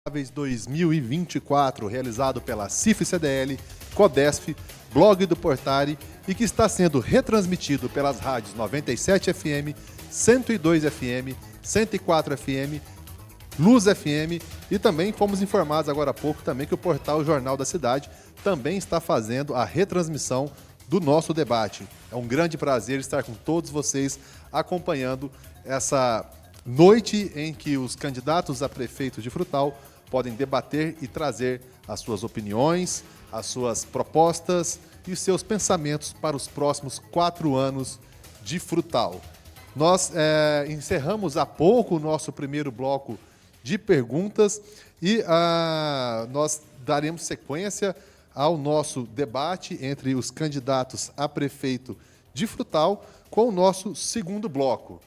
2024, realizado pela CIF-CDL, CODESF, Blog do Portari e que está sendo retransmitido pelas rádios 97 FM, 102 FM, 104 FM, Luz FM e também fomos informados agora há pouco também que o portal Jornal da Cidade também está fazendo a retransmissão do nosso debate. É um grande prazer estar com todos vocês acompanhando essa noite em que os candidatos a prefeito de Frutal podem debater e trazer as suas opiniões, as suas propostas e os seus pensamentos para os próximos 4 anos de Frutal. Nós encerramos há pouco o nosso primeiro bloco de perguntas e nós daremos sequência ao nosso debate entre os candidatos a prefeito de Frutal com o nosso segundo bloco.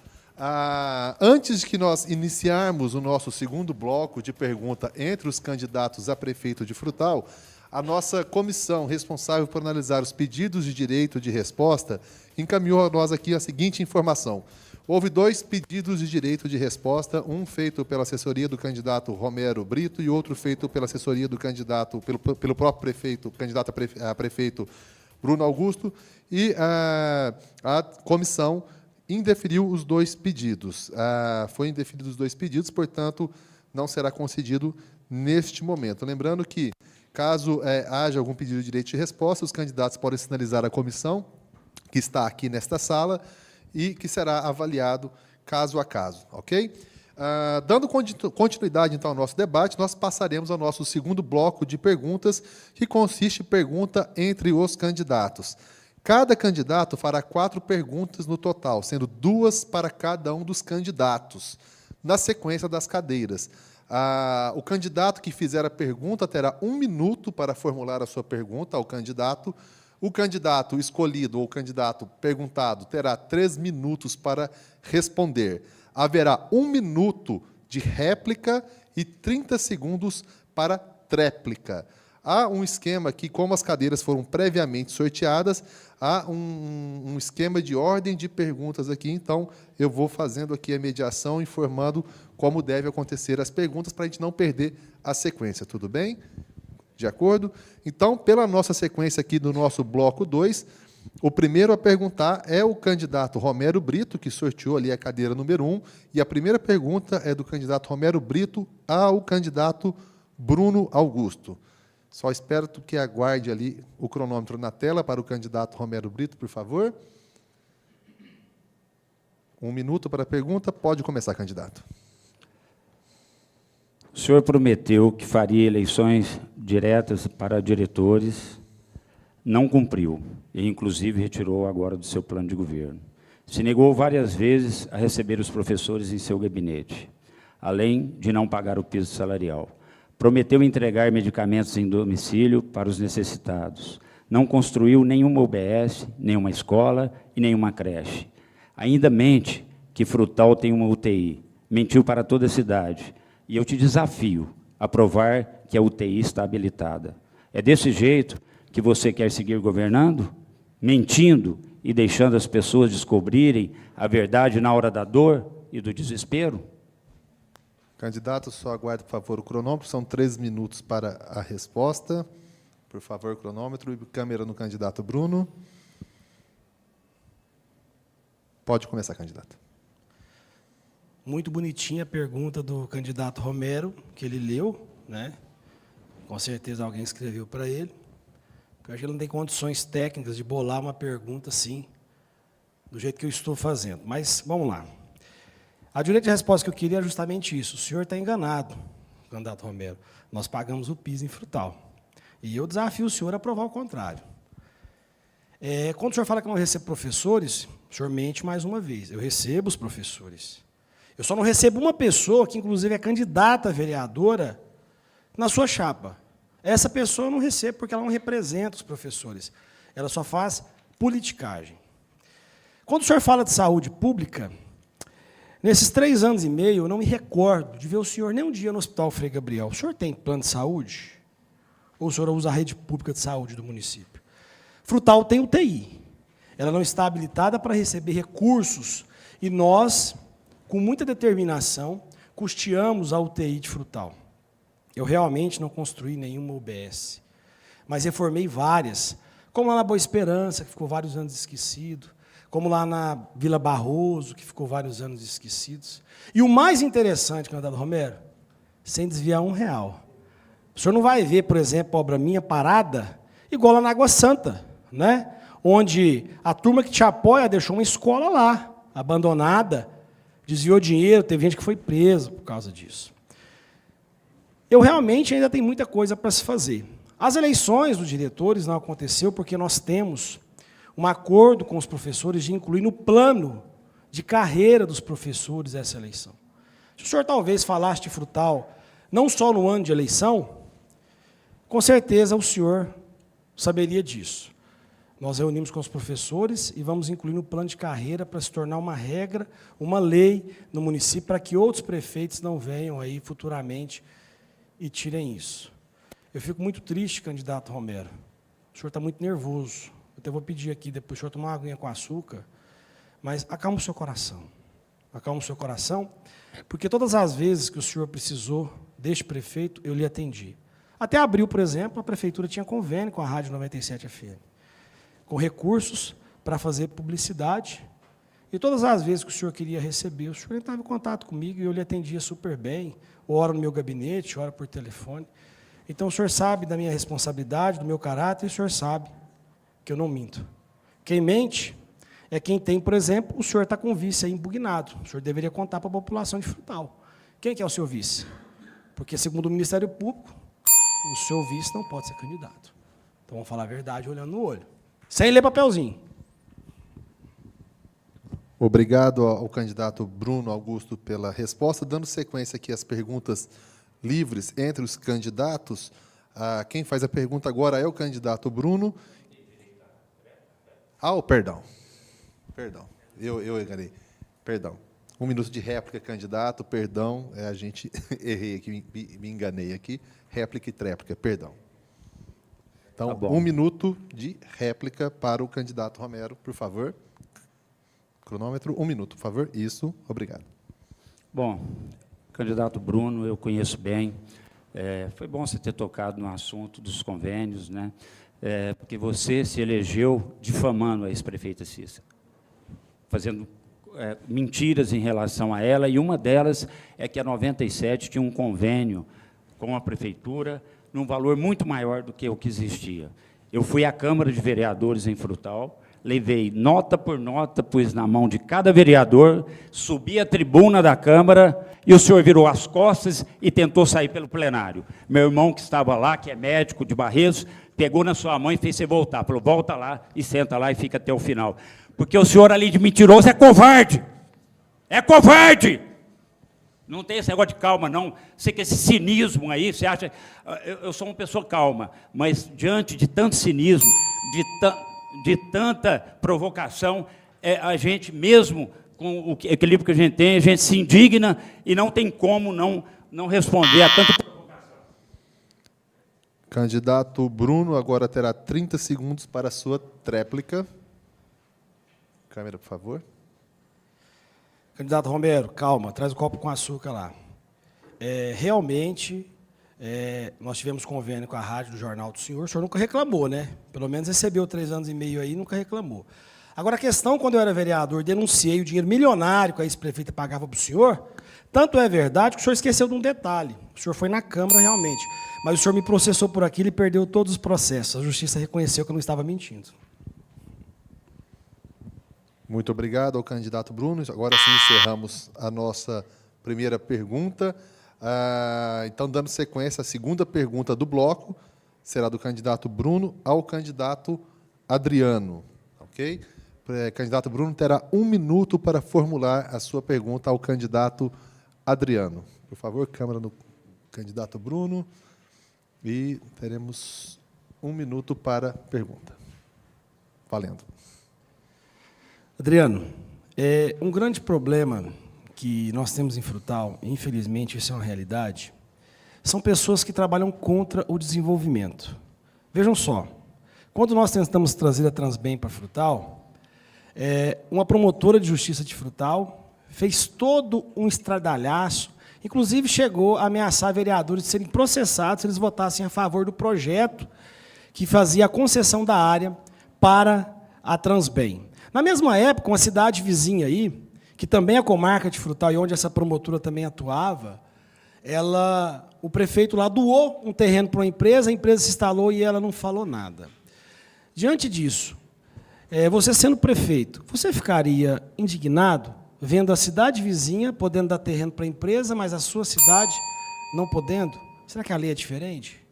Antes de que nós iniciarmos o nosso segundo bloco de pergunta entre os candidatos a prefeito de Frutal, a nossa comissão responsável por analisar os pedidos de direito de resposta encaminhou a nós aqui a seguinte informação. Houve 2 pedidos de direito de resposta, um feito pela assessoria do candidato Romero Brito e outro feito pela assessoria do candidato, pelo próprio prefeito, candidato a prefeito Bruno Augusto, e a comissão indeferiu os 2 pedidos. Foi indeferido os 2 pedidos, portanto, não será concedido neste momento. Lembrando que, caso haja algum pedido de direito de resposta, os candidatos podem sinalizar à comissão, que está aqui nesta sala, e que será avaliado caso a caso, ok? Dando continuidade, então, ao nosso debate, nós passaremos ao nosso segundo bloco de perguntas, que consiste em pergunta entre os candidatos. Cada candidato fará 4 perguntas no total, sendo 2 para cada um dos candidatos, na sequência das cadeiras. O candidato que fizer a pergunta terá 1 minuto para formular a sua pergunta ao candidato. O candidato escolhido ou o candidato perguntado terá 3 minutos para responder. Haverá 1 minuto de réplica e 30 segundos para tréplica. Há um esquema que, como as cadeiras foram previamente sorteadas, há um esquema de ordem de perguntas aqui, então eu vou fazendo aqui a mediação, informando como deve acontecer as perguntas, para a gente não perder a sequência, tudo bem? De acordo? Então, pela nossa sequência aqui do nosso bloco 2, o primeiro a perguntar é o candidato Romero Brito, que sorteou ali a cadeira número 1, e a primeira pergunta é do candidato Romero Brito ao candidato Bruno Augusto. Só espero que aguarde ali o cronômetro na tela para o candidato Romero Brito, por favor. 1 minuto para a pergunta. Pode começar, candidato. O senhor prometeu que faria eleições diretas para diretores, não cumpriu, e, inclusive, retirou agora do seu plano de governo. Se negou várias vezes a receber os professores em seu gabinete, além de não pagar o piso salarial. Prometeu entregar medicamentos em domicílio para os necessitados. Não construiu nenhuma UBS, nenhuma escola e nenhuma creche. Ainda mente que Frutal tem uma UTI. Mentiu para toda a cidade. E eu te desafio a provar que a UTI está habilitada. É desse jeito que você quer seguir governando? Mentindo e deixando as pessoas descobrirem a verdade na hora da dor e do desespero? Candidato, só aguarde, por favor, o cronômetro. São 3 minutos para a resposta. Por favor, cronômetro e câmera no candidato Bruno. Pode começar, candidato. Muito bonitinha a pergunta do candidato Romero, que ele leu, né? Com certeza alguém escreveu para ele. Eu acho que ele não tem condições técnicas de bolar uma pergunta assim, do jeito que eu estou fazendo. Mas, vamos lá. A direito de resposta que eu queria é justamente isso. O senhor está enganado, candidato Romero. Nós pagamos o PIS em Frutal. E eu desafio o senhor a provar o contrário. Quando o senhor fala que não recebe professores, o senhor mente mais uma vez. Eu recebo os professores. Eu só não recebo uma pessoa que, inclusive, é candidata a vereadora na sua chapa. Essa pessoa eu não recebo porque ela não representa os professores. Ela só faz politicagem. Quando o senhor fala de saúde pública, nesses 3 anos e meio, eu não me recordo de ver o senhor nem um dia no Hospital Frei Gabriel. O senhor tem plano de saúde? Ou o senhor usa a rede pública de saúde do município? Frutal tem UTI. Ela não está habilitada para receber recursos. E nós, com muita determinação, custeamos a UTI de Frutal. Eu realmente não construí nenhuma UBS, mas reformei várias, como lá na Boa Esperança, que ficou vários anos esquecido, como lá na Vila Barroso, que ficou vários anos esquecidos. E o mais interessante, candidato Romero, sem desviar R$1. O senhor não vai ver, por exemplo, obra minha parada, igual lá na Água Santa, né? Onde a turma que te apoia deixou uma escola lá, abandonada, desviou dinheiro, teve gente que foi presa por causa disso. Eu realmente ainda tenho muita coisa para se fazer. As eleições dos diretores não aconteceu porque nós temos um acordo com os professores de incluir no plano de carreira dos professores essa eleição. Se o senhor talvez falasse de Frutal, não só no ano de eleição, com certeza o senhor saberia disso. Nós reunimos com os professores e vamos incluir no plano de carreira para se tornar uma regra, uma lei no município, para que outros prefeitos não venham aí futuramente e tirem isso. Eu fico muito triste, candidato Romero. O senhor está muito nervoso. Eu até vou pedir aqui, depois o senhor tomar uma aguinha com açúcar, mas acalma o seu coração. Acalma o seu coração, porque todas as vezes que o senhor precisou deste prefeito, eu lhe atendi. Até abril, por exemplo, a prefeitura tinha convênio com a Rádio 97 FM, com recursos para fazer publicidade. E todas as vezes que o senhor queria receber, o senhor entrava em contato comigo e eu lhe atendia super bem, ora no meu gabinete, ora por telefone. Então, o senhor sabe da minha responsabilidade, do meu caráter, e o senhor sabe que eu não minto. Quem mente é quem tem, por exemplo, o senhor está com o vice aí impugnado. O senhor deveria contar para a população de Frutal. Quem que é o seu vice? Porque, segundo o Ministério Público, o seu vice não pode ser candidato. Então, vamos falar a verdade olhando no olho. Sem ler papelzinho. Obrigado ao candidato Bruno Augusto pela resposta. Dando sequência aqui às perguntas livres entre os candidatos, quem faz a pergunta agora é o candidato Bruno. Perdão. Eu enganei. Perdão. 1 minuto de réplica, candidato. Perdão, a gente errei aqui, me enganei aqui. Réplica e tréplica, perdão. Então, Tá 1 minuto de réplica para o candidato Romero, por favor. Cronômetro, 1 minuto, por favor. Isso, obrigado. Bom, candidato Bruno, eu conheço bem. Foi bom você ter tocado no assunto dos convênios, né? Porque você se elegeu difamando a ex-prefeita Cissa, fazendo mentiras em relação a ela, e uma delas é que a 97 tinha um convênio com a prefeitura num valor muito maior do que o que existia. Eu fui à Câmara de Vereadores em Frutal, levei nota por nota, pus na mão de cada vereador, subi à tribuna da Câmara, e o senhor virou as costas e tentou sair pelo plenário. Meu irmão, que estava lá, que é médico de Barretos, pegou na sua mão e fez você voltar. Falou, volta lá e senta lá e fica até o final. Porque o senhor ali de mentiroso é covarde. É covarde! Não tem esse negócio de calma, não. Você que esse cinismo aí, você acha... Eu sou uma pessoa calma, mas diante de tanto cinismo, de tanta provocação, a gente, mesmo com o equilíbrio que a gente tem, a gente se indigna e não tem como não responder a tanta provocação. Candidato Bruno agora terá 30 segundos para a sua tréplica. Câmera, por favor. Candidato Romero, calma, traz o copo com açúcar lá. Realmente, nós tivemos convênio com a rádio do Jornal do Senhor, o senhor nunca reclamou, né? Pelo menos recebeu 3 anos e meio aí, nunca reclamou. Agora, a questão, quando eu era vereador, denunciei o dinheiro milionário que a ex-prefeita pagava para o senhor, tanto é verdade que o senhor esqueceu de um detalhe. O senhor foi na Câmara, realmente, mas o senhor me processou por aquilo e perdeu todos os processos. A Justiça reconheceu que eu não estava mentindo. Muito obrigado ao candidato Bruno. Agora sim encerramos a nossa primeira pergunta. Então, dando sequência, a segunda pergunta do bloco será do candidato Bruno ao candidato Adriano. Ok? Candidato Bruno terá 1 minuto para formular a sua pergunta ao candidato Adriano. Por favor, câmera no candidato Bruno. E teremos 1 minuto para pergunta. Valendo. Adriano, um grande problema que nós temos em Frutal, infelizmente isso é uma realidade, são pessoas que trabalham contra o desenvolvimento. Vejam só, quando nós tentamos trazer a Transbem para Frutal, uma promotora de justiça de Frutal fez todo um estradalhaço Inclusive, chegou a ameaçar vereadores de serem processados se eles votassem a favor do projeto que fazia a concessão da área para a Transbem. Na mesma época, uma cidade vizinha aí, que também é comarca de Frutal e onde essa promotora também atuava, o prefeito lá doou um terreno para uma empresa, a empresa se instalou e ela não falou nada. Diante disso, você sendo prefeito, você ficaria indignado vendo a cidade vizinha podendo dar terreno para a empresa, mas a sua cidade não podendo? Será que a lei é diferente?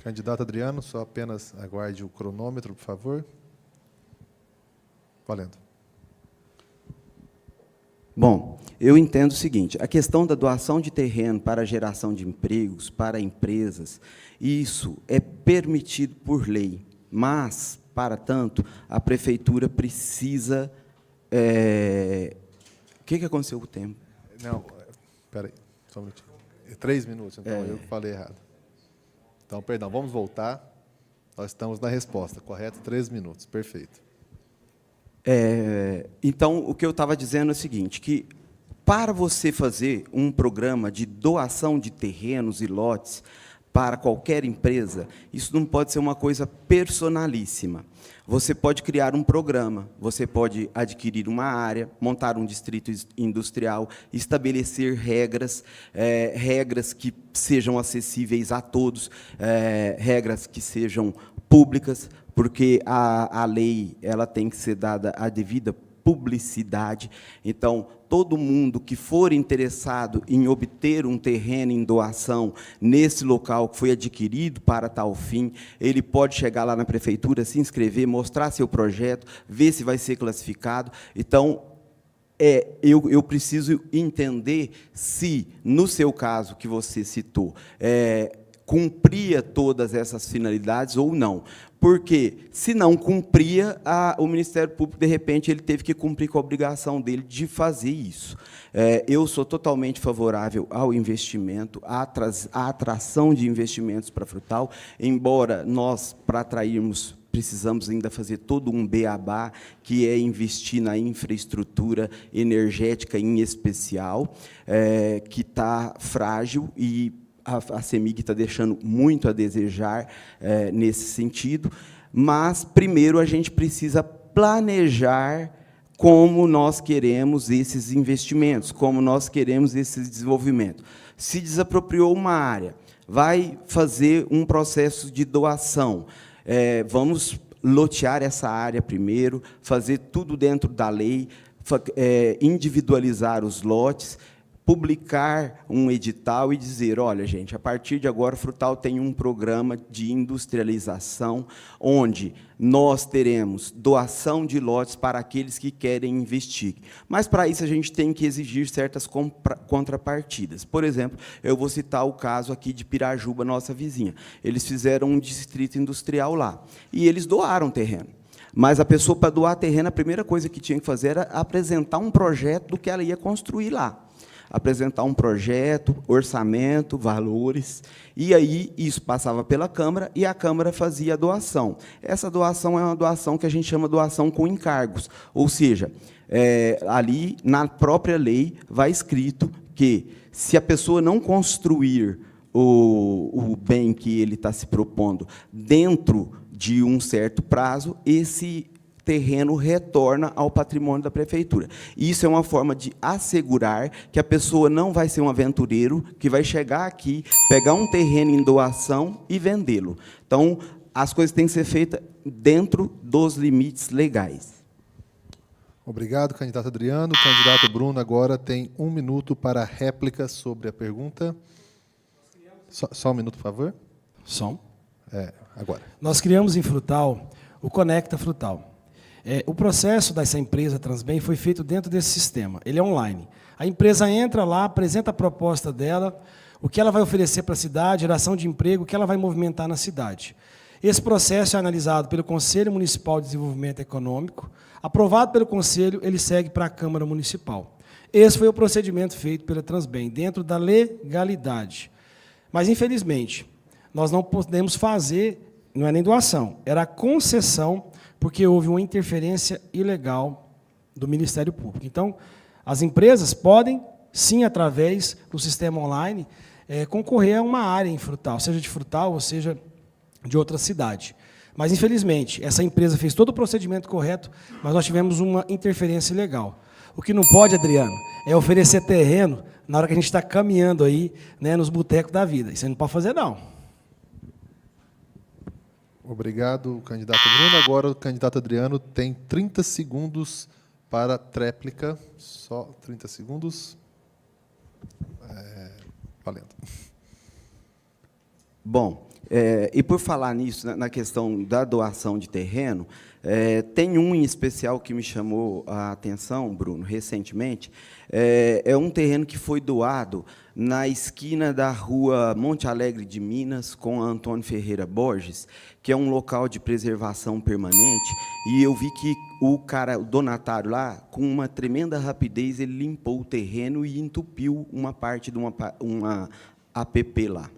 Candidato Adriano, só apenas aguarde o cronômetro, por favor. Valendo. Bom, eu entendo o seguinte, a questão da doação de terreno para a geração de empregos, para empresas, isso é permitido por lei, mas, para tanto, a prefeitura precisa... O que aconteceu com o tempo? Não, espera aí, só um minutinho. 3 minutos, então eu falei errado. Então, perdão, vamos voltar. Nós estamos na resposta, correto? 3 minutos, perfeito. Então, o que eu estava dizendo é o seguinte, que para você fazer um programa de doação de terrenos e lotes para qualquer empresa, isso não pode ser uma coisa personalíssima. Você pode criar um programa, você pode adquirir uma área, montar um distrito industrial, estabelecer regras, regras que sejam acessíveis a todos, regras que sejam públicas, porque a lei ela tem que ser dada a devida publicidade. Então, todo mundo que for interessado em obter um terreno em doação nesse local que foi adquirido para tal fim, ele pode chegar lá na prefeitura, se inscrever, mostrar seu projeto, ver se vai ser classificado. Então, eu preciso entender se, no seu caso que você citou, cumpria todas essas finalidades ou não. Porque, se não cumpria, o Ministério Público, de repente, ele teve que cumprir com a obrigação dele de fazer isso. Eu sou totalmente favorável ao investimento, à atração de investimentos para Frutal, embora nós, para atrairmos, precisamos ainda fazer todo um beabá, que é investir na infraestrutura energética em especial, que está frágil e a CEMIG está deixando muito a desejar nesse sentido, mas, primeiro, a gente precisa planejar como nós queremos esses investimentos, como nós queremos esse desenvolvimento. Se desapropriou uma área, vai fazer um processo de doação, vamos lotear essa área primeiro, fazer tudo dentro da lei, individualizar os lotes, publicar um edital e dizer, olha, gente, a partir de agora, Frutal tem um programa de industrialização, onde nós teremos doação de lotes para aqueles que querem investir. Mas, para isso, a gente tem que exigir certas contrapartidas. Por exemplo, eu vou citar o caso aqui de Pirajuba, nossa vizinha. Eles fizeram um distrito industrial lá, e eles doaram terreno. Mas a pessoa, para doar terreno, a primeira coisa que tinha que fazer era apresentar um projeto do que ela ia construir lá. Apresentar um projeto, orçamento, valores, e aí isso passava pela Câmara, e a Câmara fazia a doação. Essa doação é uma doação que a gente chama de doação com encargos, ou seja, ali, na própria lei, vai escrito que, se a pessoa não construir o bem que ele está se propondo dentro de um certo prazo, esse terreno retorna ao patrimônio da prefeitura. Isso é uma forma de assegurar que a pessoa não vai ser um aventureiro que vai chegar aqui, pegar um terreno em doação e vendê-lo. Então, as coisas têm que ser feitas dentro dos limites legais. Obrigado, candidato Adriano. O candidato Bruno agora tem 1 minuto para réplica sobre a pergunta. Só um minuto, por favor. Som. Agora. Nós criamos em Frutal o Conecta Frutal. O processo dessa empresa Transbem foi feito dentro desse sistema. Ele é online. A empresa entra lá, apresenta a proposta dela, o que ela vai oferecer para a cidade, geração de emprego, o que ela vai movimentar na cidade. Esse processo é analisado pelo Conselho Municipal de Desenvolvimento Econômico. Aprovado pelo Conselho, ele segue para a Câmara Municipal. Esse foi o procedimento feito pela Transbem, dentro da legalidade. Mas, infelizmente, nós não podemos fazer, não é nem doação, era a concessão, porque houve uma interferência ilegal do Ministério Público. Então, as empresas podem sim, através do sistema online, concorrer a uma área em Frutal, seja de Frutal ou seja de outra cidade. Mas, infelizmente, essa empresa fez todo o procedimento correto, mas nós tivemos uma interferência ilegal. O que não pode, Adriano, é oferecer terreno na hora que a gente está caminhando aí, né, nos botecos da vida. Isso aí não pode fazer, não. Obrigado, candidato Bruno. Agora o candidato Adriano tem 30 segundos para tréplica. Só 30 segundos. Valendo. Bom, e por falar nisso, na questão da doação de terreno, tem um em especial que me chamou a atenção, Bruno, recentemente. É um terreno que foi doado na esquina da rua Monte Alegre de Minas, com a Antônio Ferreira Borges, que é um local de preservação permanente, e eu vi que o donatário lá, com uma tremenda rapidez, ele limpou o terreno e entupiu uma parte de uma APP lá.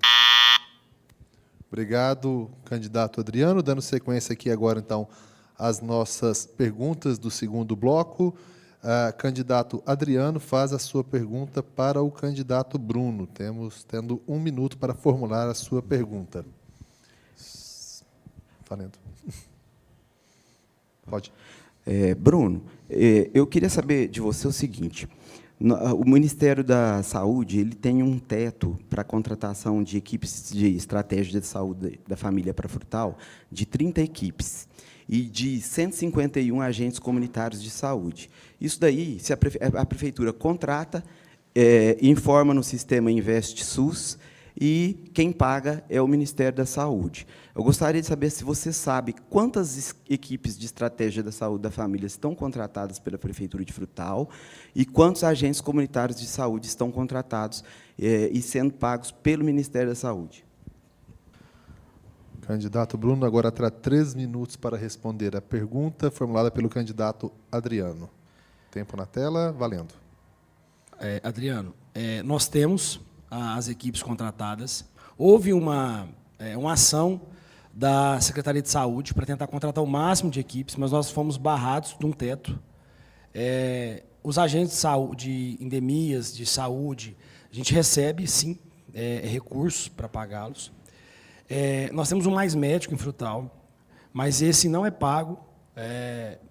Obrigado, candidato Adriano. Dando sequência aqui agora, então, às nossas perguntas do segundo bloco. Candidato Adriano faz a sua pergunta para o candidato Bruno. Tendo 1 minuto para formular a sua pergunta. Valendo. Pode. Bruno, eu queria saber de você o seguinte. O Ministério da Saúde ele tem um teto para a contratação de equipes de estratégia de saúde da família para Frutal de 30 equipes e de 151 agentes comunitários de saúde. Isso daí, se a prefeitura contrata, informa no sistema InvestSUS e quem paga é o Ministério da Saúde. Eu gostaria de saber se você sabe quantas equipes de estratégia da saúde da família estão contratadas pela Prefeitura de Frutal e quantos agentes comunitários de saúde estão contratados e sendo pagos pelo Ministério da Saúde. Candidato Bruno, agora terá 3 minutos para responder a pergunta formulada pelo candidato Adriano. Tempo na tela, valendo. Adriano, nós temos as equipes contratadas. Houve uma ação da Secretaria de Saúde para tentar contratar o máximo de equipes, mas nós fomos barrados de um teto. Os agentes de saúde, de endemias, de saúde, a gente recebe, sim, recursos para pagá-los. Nós temos um Mais Médico em Frutal, mas esse não é pago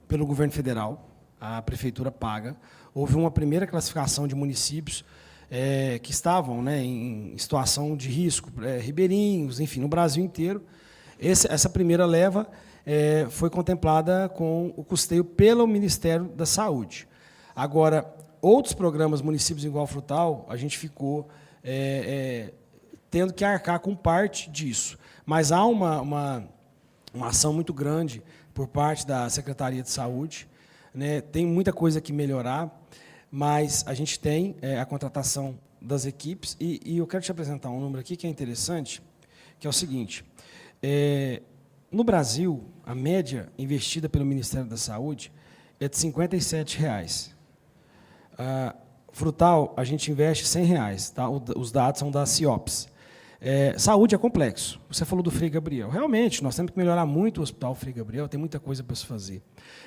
pelo governo federal, a prefeitura paga. Houve uma primeira classificação de municípios que estavam, né, em situação de risco, ribeirinhos, enfim, no Brasil inteiro. Essa primeira leva foi contemplada com o custeio pelo Ministério da Saúde. Agora, outros programas, municípios igual Frutal, a gente ficou tendo que arcar com parte disso. Mas há uma ação muito grande por parte da Secretaria de Saúde, né? Tem muita coisa que melhorar, mas a gente tem a contratação das equipes, e eu quero te apresentar um número aqui que é interessante, que é o seguinte. No Brasil, a média investida pelo Ministério da Saúde é de R$ 57,00. Frutal, a gente investe R$ 100,00. Tá? Os dados são da CIOPS. Saúde é complexo. Você falou do Frei Gabriel. Realmente, nós temos que melhorar muito o Hospital Frei Gabriel, tem muita coisa para se fazer.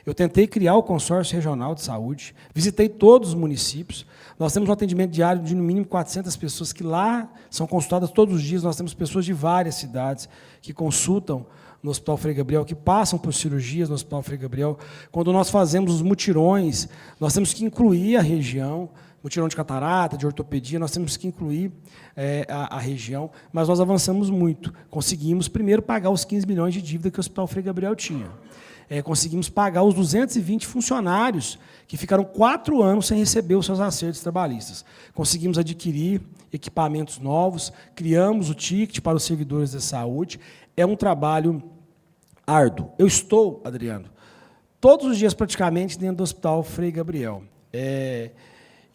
Eu tentei criar o Consórcio Regional de Saúde, visitei todos os municípios, nós temos um atendimento diário de, no mínimo, 400 pessoas que lá são consultadas todos os dias, nós temos pessoas de várias cidades que consultam no Hospital Frei Gabriel, que passam por cirurgias no Hospital Frei Gabriel. Quando nós fazemos os mutirões, nós temos que incluir a região, mutirão de catarata, de ortopedia, nós temos que incluir a região, mas nós avançamos muito. Conseguimos, primeiro, pagar os 15 milhões de dívida que o Hospital Frei Gabriel tinha. Conseguimos pagar os 220 funcionários que ficaram 4 anos sem receber os seus acertos trabalhistas. Conseguimos adquirir equipamentos novos, criamos o ticket para os servidores da saúde. É um trabalho árduo. Eu estou, Adriano, todos os dias praticamente dentro do Hospital Frei Gabriel.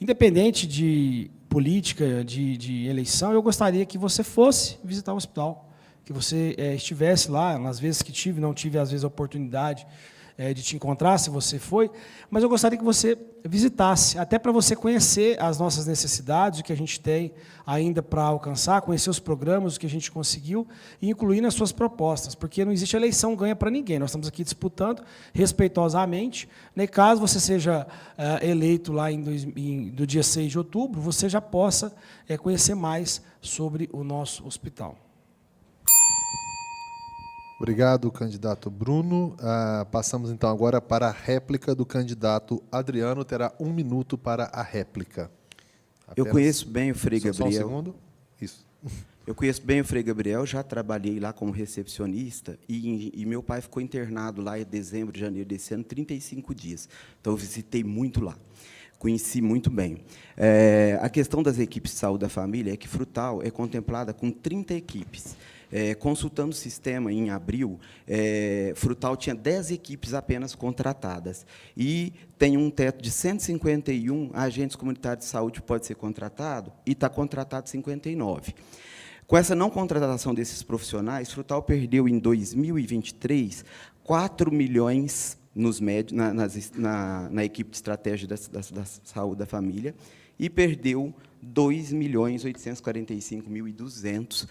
Independente de política, de eleição, eu gostaria que você fosse visitar o hospital, que você estivesse lá, nas vezes que tive, não tive, às vezes, a oportunidade de te encontrar, se você foi, mas eu gostaria que você visitasse, até para você conhecer as nossas necessidades, o que a gente tem ainda para alcançar, conhecer os programas, o que a gente conseguiu, e incluir nas suas propostas, porque não existe eleição ganha para ninguém, nós estamos aqui disputando respeitosamente, né, caso você seja eleito lá no dia 6 de outubro, você já possa conhecer mais sobre o nosso hospital. Obrigado, candidato Bruno. Passamos, então, agora para a réplica do candidato Adriano. Terá 1 minuto para a réplica. Eu conheço bem o Frei Gabriel. Só um segundo. Isso. Eu conheço bem o Frei Gabriel, já trabalhei lá como recepcionista, e meu pai ficou internado lá em dezembro, janeiro desse ano, 35 dias. Então, eu visitei muito lá. Conheci muito bem. A questão das equipes de saúde da família é que Frutal é contemplada com 30 equipes. Consultando o sistema em abril, Frutal tinha 10 equipes apenas contratadas. E tem um teto de 151 agentes comunitários de saúde que pode ser contratado, e está contratado 59. Com essa não contratação desses profissionais, Frutal perdeu, em 2023, 4 milhões na equipe de estratégia da saúde da família, e perdeu 2.845.200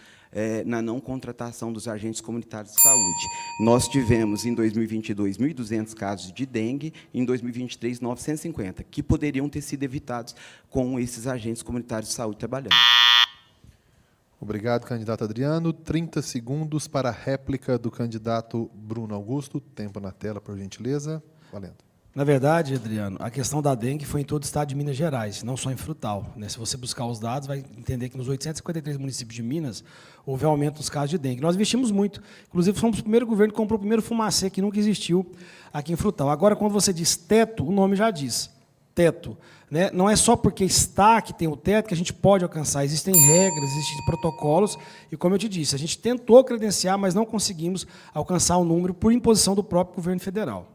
na não contratação dos agentes comunitários de saúde. Nós tivemos, em 2022, 1.200 casos de dengue, em 2023, 950, que poderiam ter sido evitados com esses agentes comunitários de saúde trabalhando. Obrigado, candidato Adriano. 30 segundos para a réplica do candidato Bruno Augusto. Tempo na tela, por gentileza. Valendo. Na verdade, Adriano, a questão da dengue foi em todo o estado de Minas Gerais, não só em Frutal, né? Se você buscar os dados, vai entender que nos 853 municípios de Minas houve aumento nos casos de dengue. Nós investimos muito. Inclusive, fomos o primeiro governo que comprou o primeiro fumacê, que nunca existiu aqui em Frutal. Agora, quando você diz teto, o nome já diz. Teto. Né? Não é só porque está que tem o teto que a gente pode alcançar. Existem regras, existem protocolos, e, como eu te disse, a gente tentou credenciar, mas não conseguimos alcançar o número por imposição do próprio governo federal.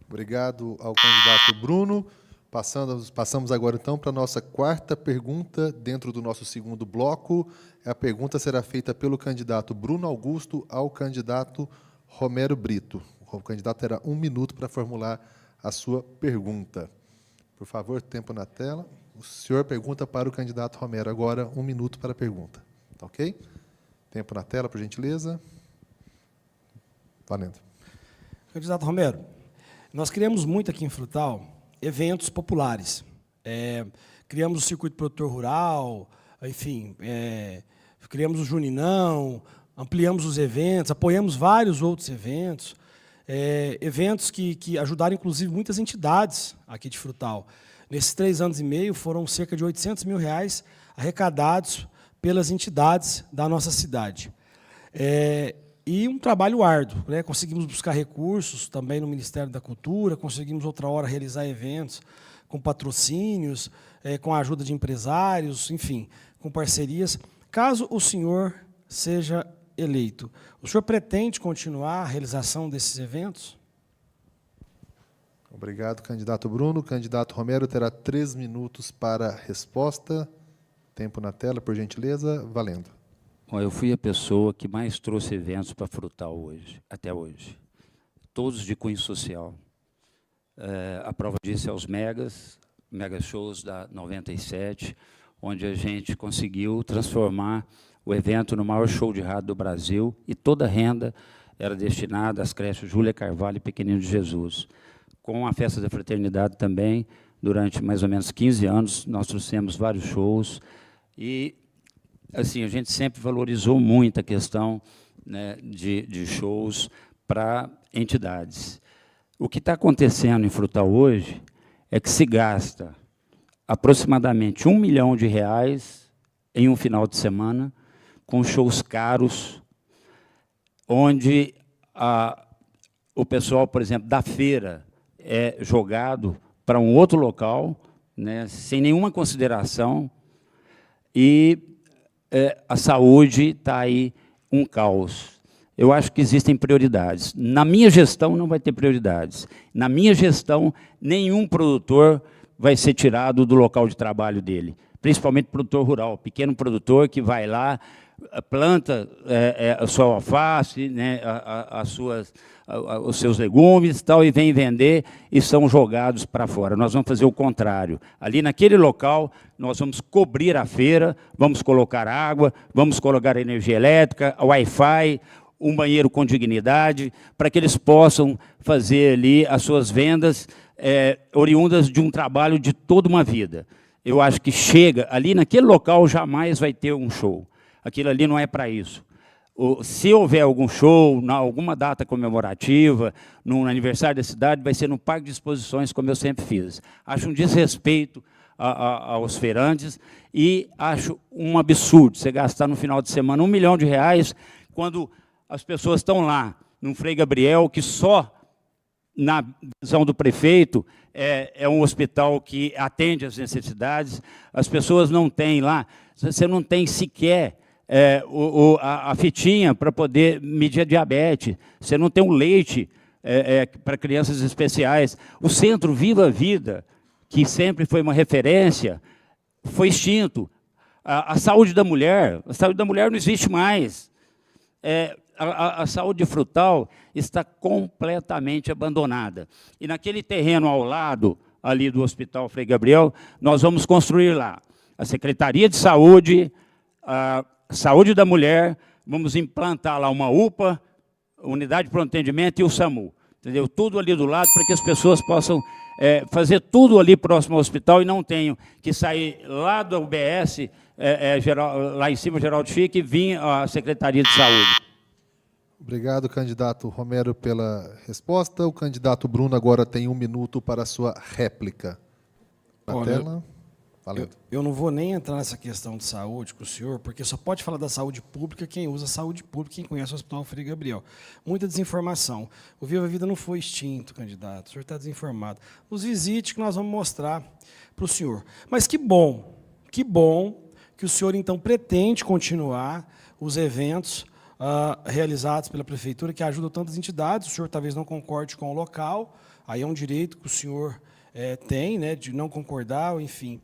Obrigado ao candidato Bruno. Passamos agora, então, para a nossa quarta pergunta, dentro do nosso segundo bloco. A pergunta será feita pelo candidato Bruno Augusto ao candidato Romero Brito. O candidato terá 1 minuto para formular a sua pergunta. Por favor, tempo na tela. O senhor pergunta para o candidato Romero. Agora, 1 minuto para a pergunta. Tá ok? Tempo na tela, por gentileza. Valendo. Candidato Romero, nós criamos muito aqui em Frutal eventos populares. Criamos o Circuito Produtor Rural, enfim, criamos o Juninão, ampliamos os eventos, apoiamos vários outros eventos, eventos que ajudaram, inclusive, muitas entidades aqui de Frutal. Nesses 3 anos e meio, foram cerca de R$800 mil arrecadados pelas entidades da nossa cidade. E um trabalho árduo, né? Conseguimos buscar recursos também no Ministério da Cultura, conseguimos outra hora realizar eventos com patrocínios, com a ajuda de empresários, enfim, com parcerias. Caso o senhor seja eleito, o senhor pretende continuar a realização desses eventos? Obrigado, candidato Bruno. O candidato Romero terá 3 minutos para a resposta. Tempo na tela, por gentileza. Valendo. Bom, eu fui a pessoa que mais trouxe eventos para Frutal hoje, até hoje. Todos de cunho social. A prova disso é os mega shows da 97, onde a gente conseguiu transformar o evento no maior show de rádio do Brasil, e toda a renda era destinada às creches Júlia Carvalho e Pequenino de Jesus. Com a Festa da Fraternidade também, durante mais ou menos 15 anos, nós trouxemos vários shows, e assim, a gente sempre valorizou muito a questão, né, de shows para entidades. O que está acontecendo em Frutal hoje é que se gasta aproximadamente R$1 milhão em um final de semana, com shows caros, onde o pessoal, por exemplo, da feira é jogado para um outro local, né, sem nenhuma consideração, e a saúde está aí um caos. Eu acho que existem prioridades. Na minha gestão não vai ter prioridades. Na minha gestão, nenhum produtor vai ser tirado do local de trabalho dele, principalmente produtor rural, pequeno produtor que vai lá, planta a sua alface, né, os seus legumes tal, e vem vender e são jogados para fora. Nós vamos fazer o contrário. Ali naquele local, nós vamos cobrir a feira, vamos colocar água, vamos colocar energia elétrica, Wi-Fi, um banheiro com dignidade, para que eles possam fazer ali as suas vendas oriundas de um trabalho de toda uma vida. Eu acho que chega, ali naquele local jamais vai ter um show. Aquilo ali não é para isso. Se houver algum show, alguma data comemorativa, no aniversário da cidade, vai ser no Parque de Exposições, como eu sempre fiz. Acho um desrespeito aos feirantes e acho um absurdo você gastar no final de semana R$1 milhão, quando as pessoas estão lá, no Frei Gabriel, que só, na visão do prefeito, é um hospital que atende às necessidades, as pessoas não têm lá, você não tem sequer a fitinha para poder medir a diabetes, você não tem um leite para crianças especiais. O Centro Viva a Vida, que sempre foi uma referência, foi extinto. A saúde da mulher não existe mais. A saúde frutal está completamente abandonada. E naquele terreno ao lado, ali do Hospital Frei Gabriel, nós vamos construir lá a Secretaria de Saúde, a Saúde da Mulher, vamos implantar lá uma UPA, Unidade de Pronto Atendimento, e o SAMU. Entendeu? Tudo ali do lado, para que as pessoas possam fazer tudo ali próximo ao hospital e não tenham que sair lá do UBS, lá em cima, Geraldo Chique, e vir à Secretaria de Saúde. Obrigado, candidato Romero, pela resposta. O candidato Bruno agora tem 1 minuto para a sua réplica. Na tela. Eu não vou nem entrar nessa questão de saúde com o senhor, porque só pode falar da saúde pública quem usa saúde pública, quem conhece o Hospital Frei Gabriel. Muita desinformação. O Viva a Vida não foi extinto, candidato. O senhor está desinformado. Nos visite que nós vamos mostrar para o senhor. Mas que bom que o senhor, então, pretende continuar os eventos realizados pela Prefeitura, que ajudam tantas entidades. O senhor talvez não concorde com o local, aí é um direito que o senhor tem, né, de não concordar, ou, enfim,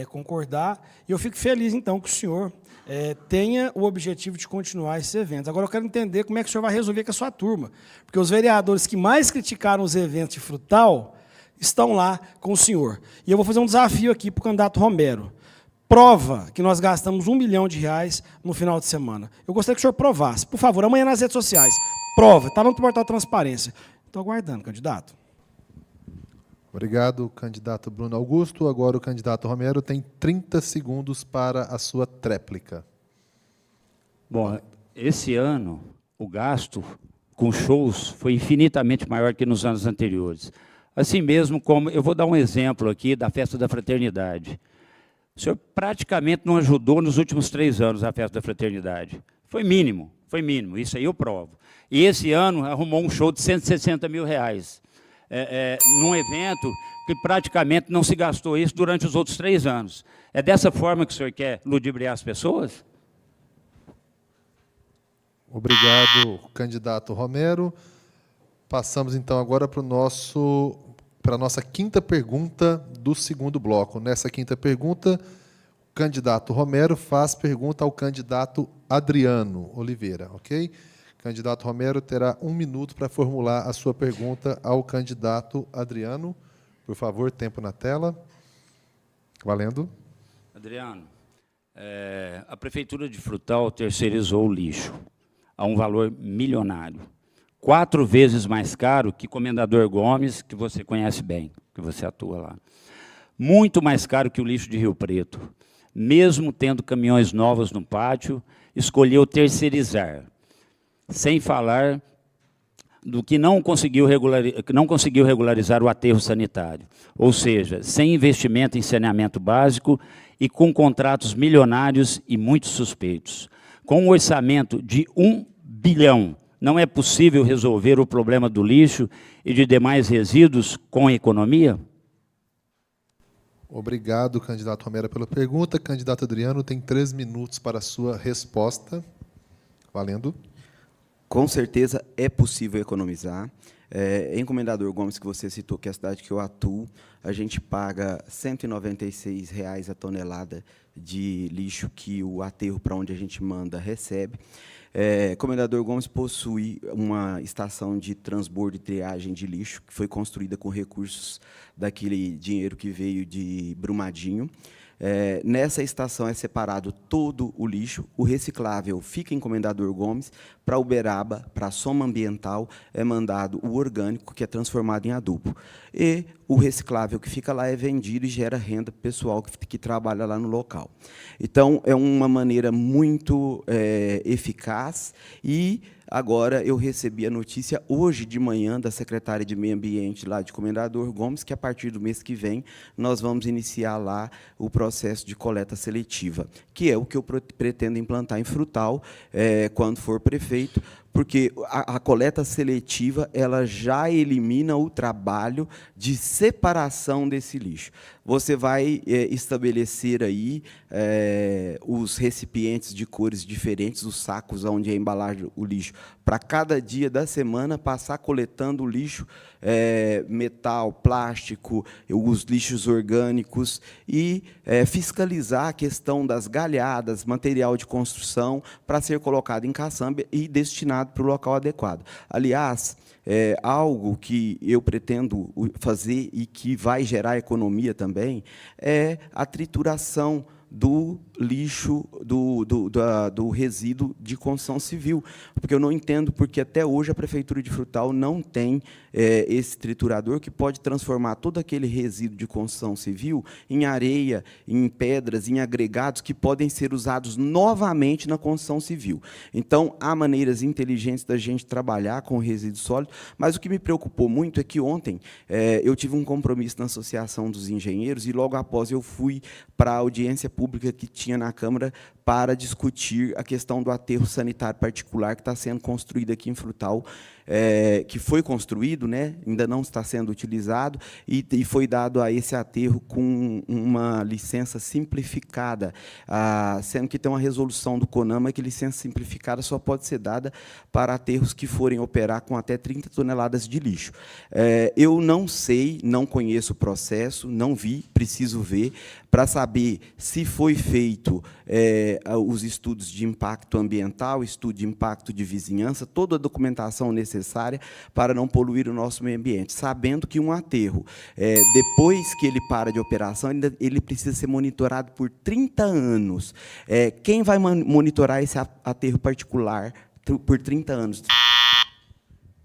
concordar. E eu fico feliz, então, que o senhor tenha o objetivo de continuar esses eventos. Agora, eu quero entender como é que o senhor vai resolver com a sua turma, porque os vereadores que mais criticaram os eventos de frutal estão lá com o senhor. E eu vou fazer um desafio aqui para o candidato Romero. Prova que nós gastamos R$1 milhão no final de semana. Eu gostaria que o senhor provasse. Por favor, amanhã nas redes sociais. Prova, está no portal Transparência. Estou aguardando, candidato. Obrigado, candidato Bruno Augusto. Agora o candidato Romero tem 30 segundos para a sua tréplica. Bom, esse ano, o gasto com shows foi infinitamente maior que nos anos anteriores. Assim mesmo como, eu vou dar um exemplo aqui da Festa da Fraternidade. O senhor praticamente não ajudou nos últimos 3 anos a Festa da Fraternidade. Foi mínimo, isso aí eu provo. E esse ano arrumou um show de R$160 mil. Num evento que praticamente não se gastou isso durante os outros 3 anos. É dessa forma que o senhor quer ludibriar as pessoas? Obrigado, candidato Romero. Passamos, então, agora para a nossa quinta pergunta do segundo bloco. Nessa quinta pergunta, o candidato Romero faz pergunta ao candidato Adriano Oliveira, ok? Candidato Romero terá 1 minuto para formular a sua pergunta ao candidato Adriano. Por favor, tempo na tela. Valendo. Adriano, a Prefeitura de Frutal terceirizou o lixo a um valor milionário. 4 vezes mais caro que Comendador Gomes, que você conhece bem, que você atua lá. Muito mais caro que o lixo de Rio Preto. Mesmo tendo caminhões novos no pátio, escolheu terceirizar. Sem falar do que não conseguiu regularizar o aterro sanitário. Ou seja, sem investimento em saneamento básico e com contratos milionários e muito suspeitos. Com um orçamento de 1 bilhão, não é possível resolver o problema do lixo e de demais resíduos com a economia? Obrigado, candidato Romero, pela pergunta. Candidato Adriano tem 3 minutos para a sua resposta. Valendo. Com certeza é possível economizar. Em Comendador Gomes, que você citou, que é a cidade que eu atuo, a gente paga R$ 196 a tonelada de lixo que o aterro para onde a gente manda recebe. Comendador Gomes possui uma estação de transbordo e triagem de lixo, que foi construída com recursos daquele dinheiro que veio de Brumadinho. Nessa estação é separado todo o lixo, o reciclável fica em Comendador Gomes, para Uberaba, para a Soma Ambiental, é mandado o orgânico, que é transformado em adubo. E o reciclável que fica lá é vendido e gera renda pessoal que trabalha lá no local. Então, é uma maneira muito eficaz e agora eu recebi a notícia hoje de manhã da secretária de Meio Ambiente lá de Comendador Gomes, que a partir do mês que vem nós vamos iniciar lá o processo de coleta seletiva, que é o que eu pretendo implantar em Frutal quando for prefeito, porque a coleta seletiva ela já elimina o trabalho de separação desse lixo. Você vai estabelecer aí os recipientes de cores diferentes, os sacos onde é embalagem o lixo, para cada dia da semana passar coletando o lixo, metal, plástico, os lixos orgânicos e fiscalizar a questão das galhadas, material de construção, para ser colocado em caçamba e destinado para o local adequado. Aliás, algo que eu pretendo fazer e que vai gerar economia também é a trituração do lixo, do resíduo de construção civil, porque eu não entendo porque até hoje a Prefeitura de Frutal não tem esse triturador que pode transformar todo aquele resíduo de construção civil em areia, em pedras, em agregados que podem ser usados novamente na construção civil. Então, há maneiras inteligentes da gente trabalhar com resíduo sólido, mas o que me preocupou muito é que ontem eu tive um compromisso na Associação dos Engenheiros e, logo após, eu fui para a audiência pública que tinha na Câmara para discutir a questão do aterro sanitário particular que está sendo construído aqui em Frutal, que foi construído, né, ainda não está sendo utilizado, e foi dado a esse aterro com uma licença simplificada, sendo que tem uma resolução do CONAMA que licença simplificada só pode ser dada para aterros que forem operar com até 30 toneladas de lixo. Eu não sei, não conheço o processo, não vi, preciso ver, para saber se foi feito os estudos de impacto ambiental, estudo de impacto de vizinhança, toda a documentação necessária para não poluir o nosso meio ambiente, sabendo que um aterro, depois que ele para de operação, ele precisa ser monitorado por 30 anos. Quem vai monitorar esse aterro particular por 30 anos?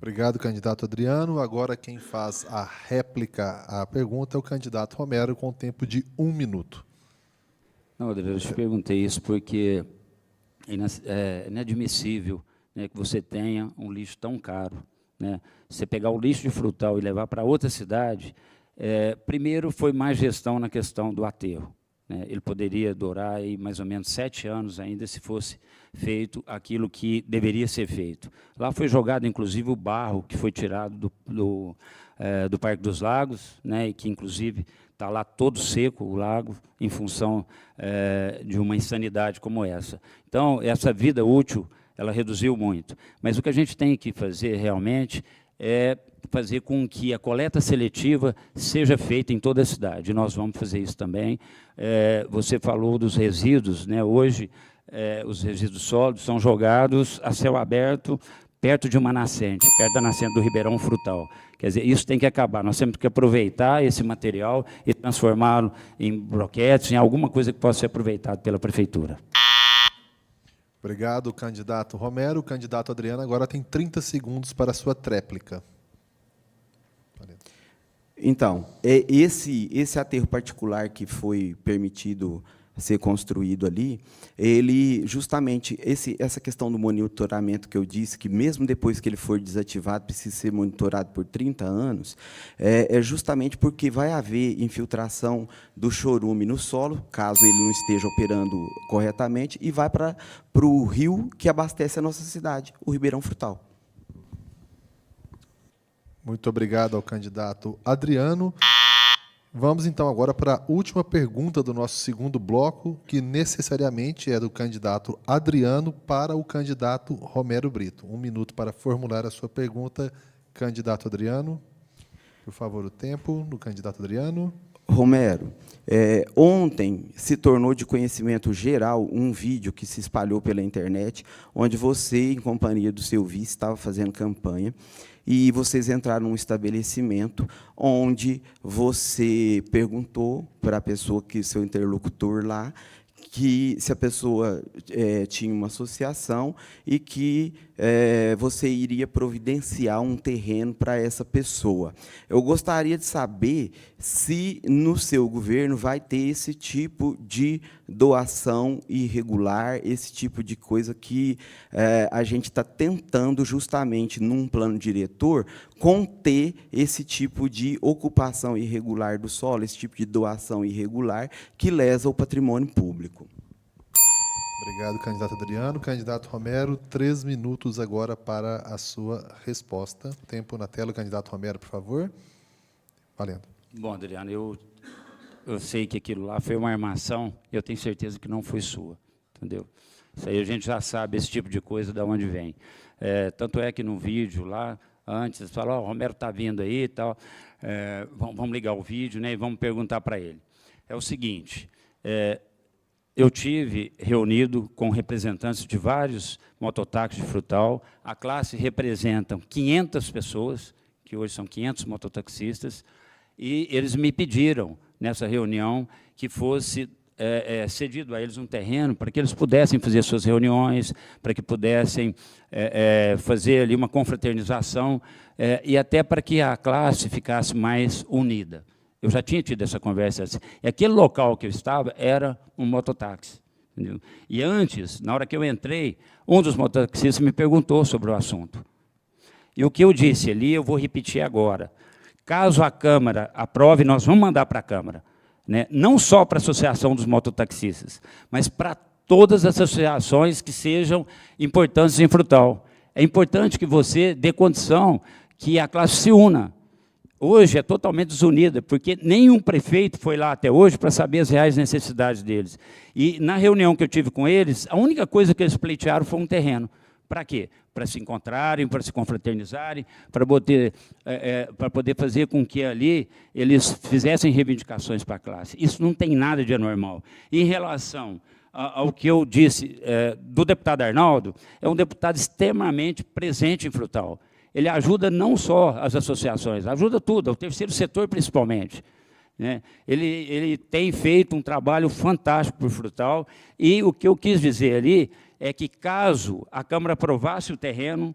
Obrigado, candidato Adriano. Agora, quem faz a réplica à pergunta é o candidato Romero, com tempo de 1 minuto. Não, Adriano, eu te perguntei isso porque é inadmissível, né, que você tenha um lixo tão caro, né? Você pegar o lixo de Frutal e levar para outra cidade, primeiro foi má gestão na questão do aterro, né? Ele poderia durar aí mais ou menos 7 anos ainda se fosse feito aquilo que deveria ser feito. Lá foi jogado, inclusive, o barro que foi tirado do Parque dos Lagos, né, e que, inclusive, está lá todo seco, o lago, em função de uma insanidade como essa. Então, essa vida útil, ela reduziu muito. Mas o que a gente tem que fazer, realmente, é fazer com que a coleta seletiva seja feita em toda a cidade. Nós vamos fazer isso também. Você falou dos resíduos, né? Hoje, os resíduos sólidos são jogados a céu aberto, perto de uma nascente, perto da nascente do Ribeirão Frutal. Quer dizer, isso tem que acabar. Nós temos que aproveitar esse material e transformá-lo em broquetes, em alguma coisa que possa ser aproveitada pela Prefeitura. Obrigado, candidato Romero. O candidato Adriano agora tem 30 segundos para a sua tréplica. Então, esse aterro particular que foi permitido ser construído ali, ele justamente, essa questão do monitoramento que eu disse, que mesmo depois que ele for desativado, precisa ser monitorado por 30 anos, é justamente porque vai haver infiltração do chorume no solo, caso ele não esteja operando corretamente, e vai para o rio que abastece a nossa cidade, o Ribeirão Frutal. Muito obrigado ao candidato Adriano. Vamos, então, agora para a última pergunta do nosso segundo bloco, que necessariamente é do candidato Adriano para o candidato Romero Brito. 1 minuto para formular a sua pergunta, Candidato Adriano, por favor, o tempo do candidato Adriano. Romero, ontem se tornou de conhecimento geral um vídeo que se espalhou pela internet, onde você, em companhia do seu vice, estava fazendo campanha, e vocês entraram num estabelecimento onde você perguntou para a pessoa, que seu interlocutor lá, que se a pessoa tinha uma associação e que você iria providenciar um terreno para essa pessoa. Eu gostaria de saber se no seu governo vai ter esse tipo de doação irregular, esse tipo de coisa que a gente está tentando, justamente, num plano diretor, conter esse tipo de ocupação irregular do solo, esse tipo de doação irregular que lesa o patrimônio público. Obrigado, candidato Adriano. Candidato Romero, 3 minutos agora para a sua resposta. Tempo na tela, candidato Romero, por favor. Valendo. Bom, Adriano, eu sei que aquilo lá foi uma armação, eu tenho certeza que não foi sua, entendeu? Isso aí a gente já sabe, esse tipo de coisa, de onde vem. Tanto é que no vídeo lá, antes, falou, o Romero está vindo aí e tal, vamos ligar o vídeo, né, e vamos perguntar para ele. É o seguinte, eu tive reunido com representantes de vários mototáxis de Frutal, a classe representa 500 pessoas, que hoje são 500 mototaxistas, e eles me pediram, nessa reunião, que fosse cedido a eles um terreno para que eles pudessem fazer suas reuniões, para que pudessem fazer ali uma confraternização, e até para que a classe ficasse mais unida. Eu já tinha tido essa conversa. E aquele local que eu estava era um mototáxi. Entendeu? E antes, na hora que eu entrei, um dos mototaxistas me perguntou sobre o assunto. E o que eu disse ali, eu vou repetir agora. Caso a Câmara aprove, nós vamos mandar para a Câmara, né? Não só para a Associação dos Mototaxistas, mas para todas as associações que sejam importantes em Frutal. É importante que você dê condição que a classe se una. Hoje é totalmente desunida, porque nenhum prefeito foi lá até hoje para saber as reais necessidades deles. E, na reunião que eu tive com eles, a única coisa que eles pleitearam foi um terreno. Para quê? Para se encontrarem, para se confraternizarem, para poder fazer com que ali eles fizessem reivindicações para a classe. Isso não tem nada de anormal. Em relação ao que eu disse do deputado Arnaldo, é um deputado extremamente presente em Frutal. Ele ajuda não só as associações, ajuda tudo, o terceiro setor principalmente, né? Ele tem feito um trabalho fantástico por Frutal, e o que eu quis dizer ali é que, caso a Câmara aprovasse o terreno,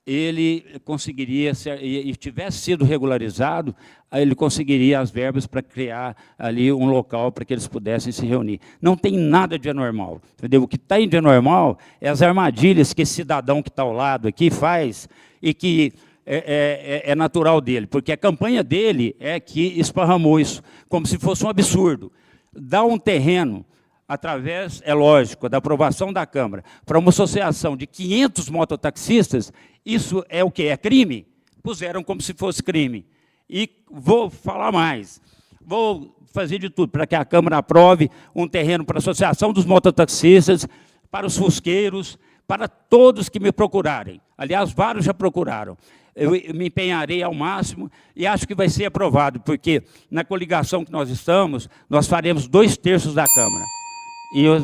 ele conseguiria, e tivesse sido regularizado, ele conseguiria as verbas para criar ali um local para que eles pudessem se reunir. Não tem nada de anormal, entendeu? O que está de anormal é as armadilhas que esse cidadão que está ao lado aqui faz, e que é natural dele, porque a campanha dele é que esparramou isso, como se fosse um absurdo. Dar um terreno, através, é lógico, da aprovação da Câmara, para uma associação de 500 mototaxistas, isso é o quê? É crime? Puseram como se fosse crime. E vou falar mais, vou fazer de tudo para que a Câmara aprove um terreno para a Associação dos Mototaxistas, para os fusqueiros, para todos que me procurarem. Aliás, vários já procuraram. Eu me empenharei ao máximo e acho que vai ser aprovado, porque na coligação que nós estamos, nós faremos 2/3 da Câmara. E eu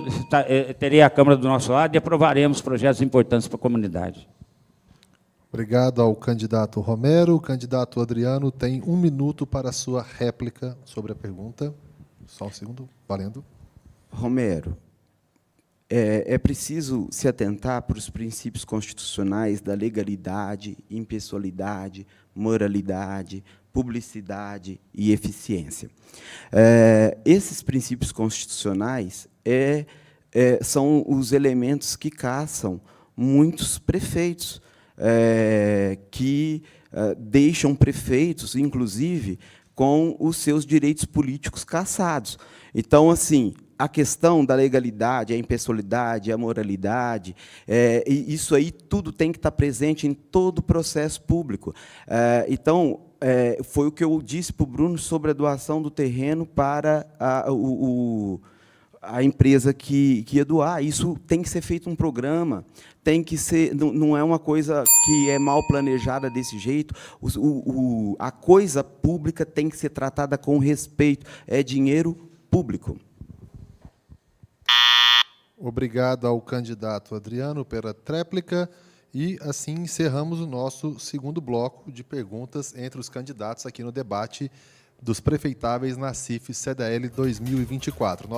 terei a Câmara do nosso lado e aprovaremos projetos importantes para a comunidade. Obrigado ao candidato Romero. O candidato Adriano tem 1 minuto para a sua réplica sobre a pergunta. Só um segundo, valendo. Romero, é preciso se atentar para os princípios constitucionais da legalidade, impessoalidade, moralidade, publicidade e eficiência. Esses princípios constitucionais são os elementos que caçam muitos prefeitos, que deixam prefeitos, inclusive, com os seus direitos políticos cassados. Então, assim, a questão da legalidade, a impessoalidade, a moralidade, isso aí tudo tem que estar presente em todo o processo público. Então, foi o que eu disse para o Bruno sobre a doação do terreno para a empresa que ia doar. Isso tem que ser feito um programa, tem que ser, não é uma coisa que é mal planejada desse jeito. A coisa pública tem que ser tratada com respeito. É dinheiro público. Obrigado ao candidato Adriano pela tréplica. E, assim, encerramos o nosso segundo bloco de perguntas entre os candidatos aqui no debate dos prefeitáveis na CIF-CDL 2024.